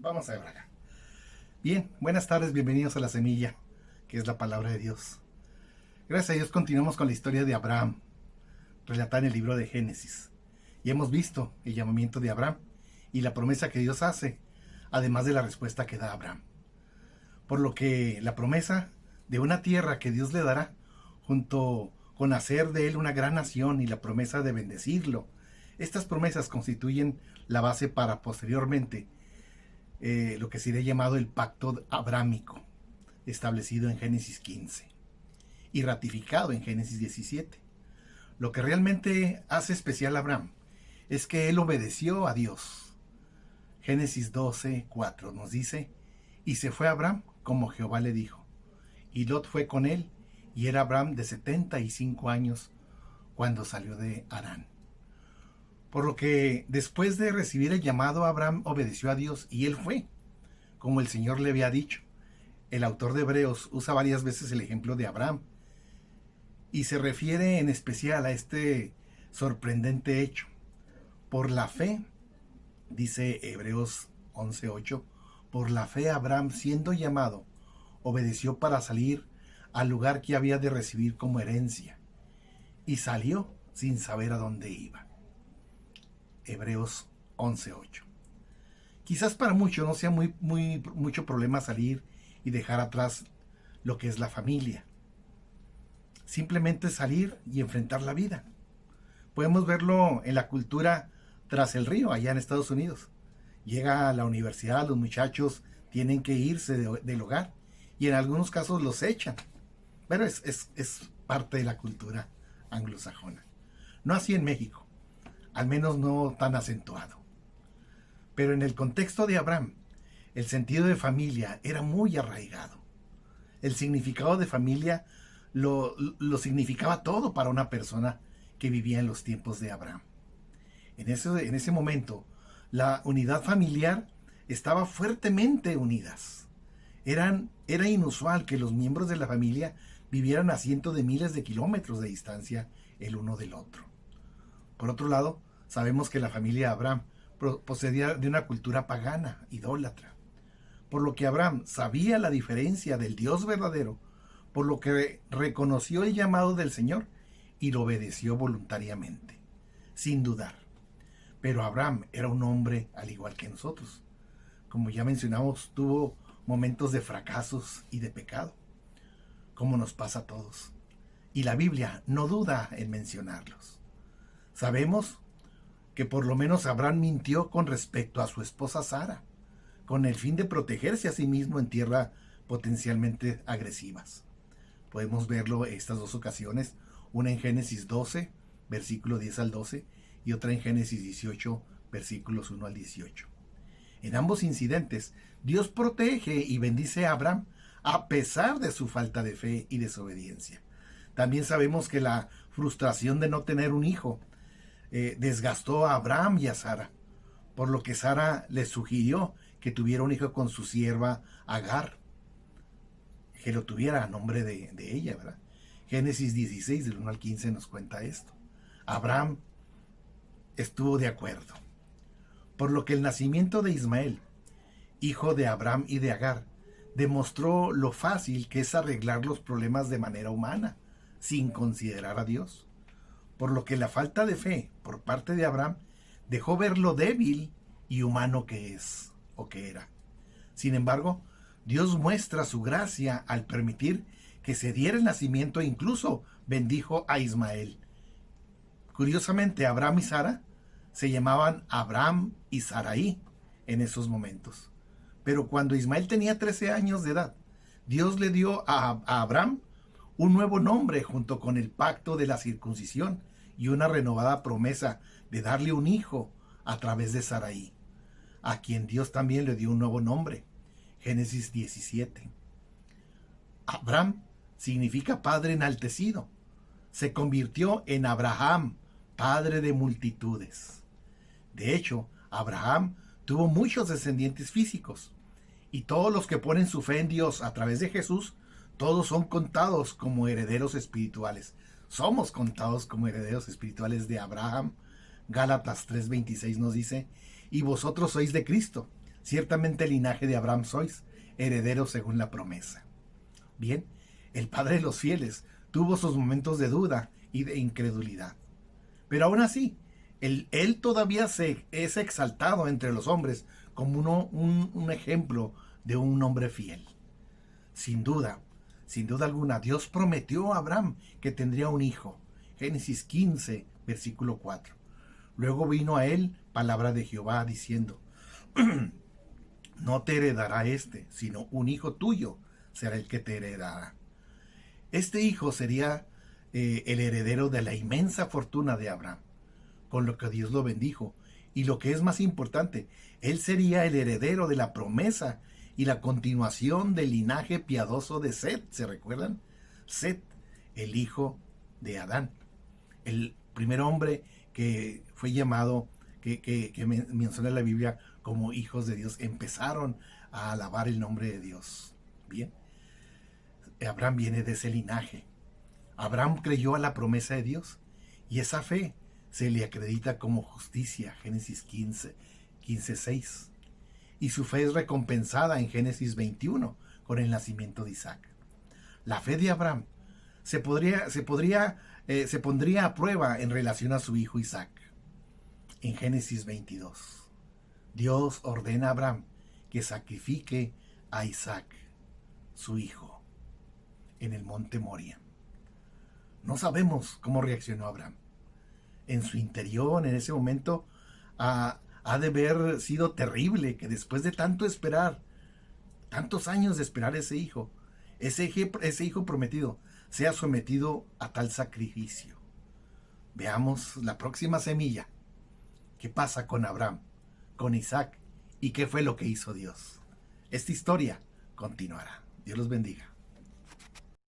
Vamos a ver acá. Bien, buenas tardes, bienvenidos a La Semilla, que es la palabra de Dios. Gracias a Dios continuamos con la historia de Abraham, relatada en el libro de Génesis. Y hemos visto el llamamiento de Abraham y la promesa que Dios hace, además de la respuesta que da Abraham. Por lo que la promesa de una tierra que Dios le dará, junto con hacer de él una gran nación y la promesa de bendecirlo, estas promesas constituyen la base para posteriormente lo que sería llamado el pacto abrámico, establecido en Génesis 15 y ratificado en Génesis 17. Lo que realmente hace especial a Abraham es que él obedeció a Dios. Génesis 12:4 nos dice: y se fue Abraham como Jehová le dijo, y Lot fue con él, y era Abraham de 75 años cuando salió de Harán. Por lo que después de recibir el llamado, Abraham obedeció a Dios y él fue, como el Señor le había dicho. El autor de Hebreos usa varias veces el ejemplo de Abraham y se refiere en especial a este sorprendente hecho. Por la fe, dice Hebreos 11:8, por la fe Abraham, siendo llamado, obedeció para salir al lugar que había de recibir como herencia, y salió sin saber a dónde iba. Hebreos 11:8. Quizás para muchos no sea mucho problema salir y dejar atrás lo que es la familia. Simplemente salir y enfrentar la vida. Podemos verlo en la cultura tras el río, allá en Estados Unidos. Llega a la universidad, los muchachos tienen que irse del hogar y en algunos casos los echan. Pero es parte de la cultura anglosajona. No así en México, al menos no tan acentuado. Pero en el contexto de Abraham, el sentido de familia era muy arraigado. El significado de familia lo significaba todo para una persona que vivía en los tiempos de Abraham. En ese momento, la unidad familiar estaba fuertemente unidas. Era inusual que los miembros de la familia vivieran a cientos de miles de kilómetros de distancia el uno del otro. Por otro lado, sabemos que la familia de Abraham procedía de una cultura pagana, idólatra. Por lo que Abraham sabía la diferencia del Dios verdadero, por lo que reconoció el llamado del Señor y lo obedeció voluntariamente, sin dudar. Pero Abraham era un hombre al igual que nosotros. Como ya mencionamos, tuvo momentos de fracasos y de pecado, como nos pasa a todos. Y la Biblia no duda en mencionarlos. Sabemos que por lo menos Abraham mintió con respecto a su esposa Sara, con el fin de protegerse a sí mismo en tierras potencialmente agresivas. Podemos verlo en estas dos ocasiones, una en Génesis 12, versículo 10 al 12, y otra en Génesis 18, versículos 1 al 18. En ambos incidentes, Dios protege y bendice a Abraham a pesar de su falta de fe y desobediencia. También sabemos que la frustración de no tener un hijo desgastó a Abraham y a Sara, por lo que Sara le sugirió que tuviera un hijo con su sierva Agar, que lo tuviera a nombre de ella, ¿verdad? Génesis 16, del 1 al 15 nos cuenta esto. Abraham estuvo de acuerdo, por lo que el nacimiento de Ismael, hijo de Abraham y de Agar, demostró lo fácil que es arreglar los problemas de manera humana, sin considerar a Dios. Por lo que la falta de fe por parte de Abraham dejó ver lo débil y humano que es o que era. Sin embargo, Dios muestra su gracia al permitir que se diera el nacimiento e incluso bendijo a Ismael. Curiosamente, Abraham y Sara se llamaban Abraham y Sarai en esos momentos. Pero cuando Ismael tenía 13 años de edad, Dios le dio a Abraham un nuevo nombre junto con el pacto de la circuncisión y una renovada promesa de darle un hijo a través de Sarai, a quien Dios también le dio un nuevo nombre. Génesis 17. Abraham significa padre enaltecido. Se convirtió en Abraham, padre de multitudes. De hecho, Abraham tuvo muchos descendientes físicos, y todos los que ponen su fe en Dios a través de Jesús, todos son contados como herederos espirituales. Somos contados como herederos espirituales de Abraham. Gálatas 3:26 nos dice: y vosotros sois de Cristo, Ciertamente el linaje de Abraham sois, herederos según la promesa. Bien, el padre de los fieles tuvo sus momentos de duda y de incredulidad. Pero aún así, él todavía es exaltado entre los hombres como un ejemplo de un hombre fiel. Sin duda alguna, Dios prometió a Abraham que tendría un hijo. Génesis 15, versículo 4. Luego vino a él palabra de Jehová diciendo, no te heredará sino un hijo tuyo será el que te heredará. Este hijo sería el heredero de la inmensa fortuna de Abraham, con lo que Dios lo bendijo. Y lo que es más importante, él sería el heredero de la promesa y la continuación del linaje piadoso de Set. ¿Se recuerdan? Set, el hijo de Adán. El primer hombre que fue llamado, que menciona la Biblia como hijos de Dios, empezaron a alabar el nombre de Dios. Bien, Abraham viene de ese linaje. Abraham creyó a la promesa de Dios y esa fe se le acredita como justicia, Génesis 15:6. Y su fe es recompensada en Génesis 21 con el nacimiento de Isaac. La fe de Abraham se pondría a prueba en relación a su hijo Isaac. En Génesis 22, Dios ordena a Abraham que sacrifique a Isaac, su hijo, en el monte Moria. No sabemos cómo reaccionó Abraham. En su interior, en ese momento, ha de haber sido terrible que después de tanto esperar, tantos años de esperar ese hijo prometido, sea sometido a tal sacrificio. Veamos la próxima semilla. ¿Qué pasa con Abraham, con Isaac y qué fue lo que hizo Dios? Esta historia continuará. Dios los bendiga.